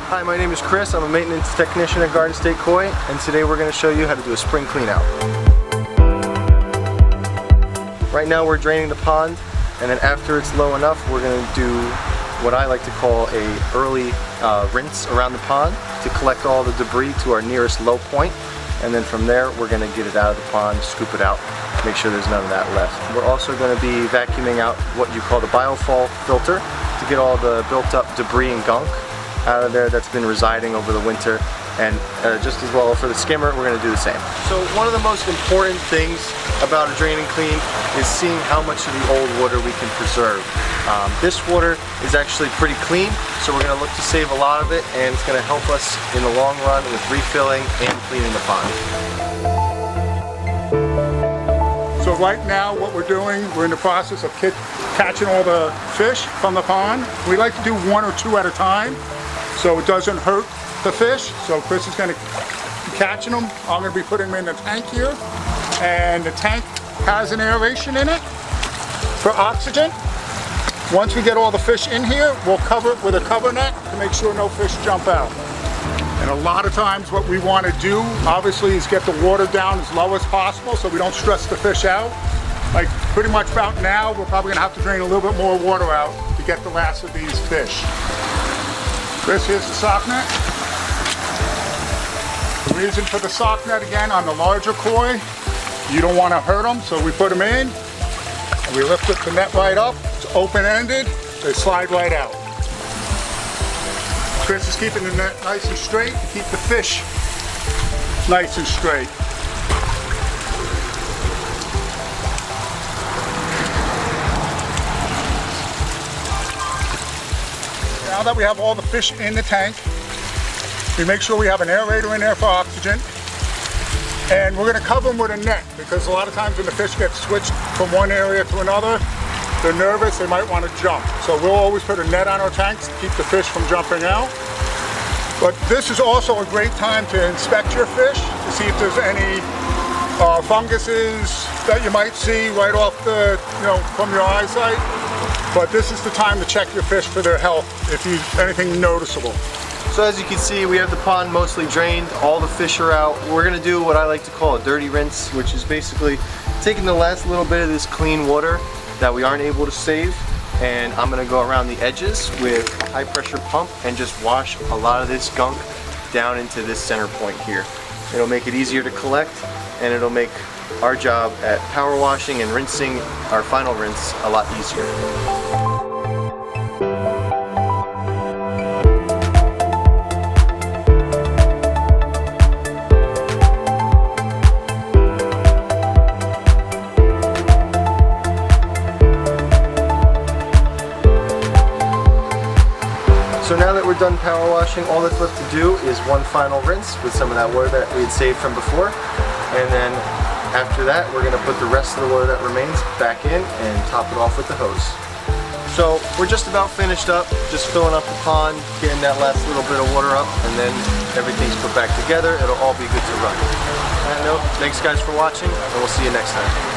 Hi, my name is Chris. I'm a maintenance technician at Garden State Koi, and today we're going to show you how to do a spring clean out. Right now we're draining the pond, and then after it's low enough we're going to do what I like to call a early rinse around the pond to collect all the debris to our nearest low point, and then from there we're going to get it out of the pond, scoop it out, make sure there's none of that left. We're also going to be vacuuming out what you call the biofall filter to get all the built up debris and gunk out of there that's been residing over the winter, and just as well for the skimmer we're going to do the same. So one of the most important things about a drain and clean is seeing how much of the old water we can preserve. This water is actually pretty clean, so we're going to look to save a lot of it, and it's going to help us in the long run with refilling and cleaning the pond. So right now what we're doing, we're in the process of catching all the fish from the pond. We like to do 1 or 2 at a time so it doesn't hurt the fish. So Chris is going to be catching them. I'm going to be putting them in the tank here, and the tank has an aeration in it for oxygen. Once we get all the fish in here, we'll cover it with a cover net to make sure no fish jump out. And a lot of times what we want to do, obviously, is get the water down as low as possible so we don't stress the fish out. Like pretty much about now, we're probably going to have to drain a little bit more water out to get the last of these fish. Chris, here's the sock net. The reason for the sock net, again, on the larger koi, you don't want to hurt them, so we put them in, and we lift the net right up. It's open-ended, they slide right out. Chris is keeping the net nice and straight to keep the fish nice and straight. Now that we have all the fish in the tank, we make sure we have an aerator in there for oxygen, and we're going to cover them with a net, because a lot of times when the fish get switched from one area to another, they're nervous, they might want to jump. So we'll always put a net on our tanks to keep the fish from jumping out. But this is also a great time to inspect your fish to see if there's any funguses that you might see right off the, from your eyesight. But this is the time to check your fish for their health if you anything noticeable. So as you can see, we have the pond mostly drained, all the fish are out. We're going to do what I like to call a dirty rinse, which is basically taking the last little bit of this clean water that we aren't able to save, and I'm going to go around the edges with a high pressure pump and just wash a lot of this gunk down into this center point here. It'll make it easier to collect, and it'll make our job at power washing and rinsing our final rinse a lot easier. So now that we're done power washing, all that's left to do is one final rinse with some of that water that we had saved from before, and then after that we're going to put the rest of the water that remains back in and top it off with the hose. So we're just about finished up, just filling up the pond, getting that last little bit of water up, and then everything's put back together. It'll all be good to run. On that note, thanks guys for watching, and we'll see you next time.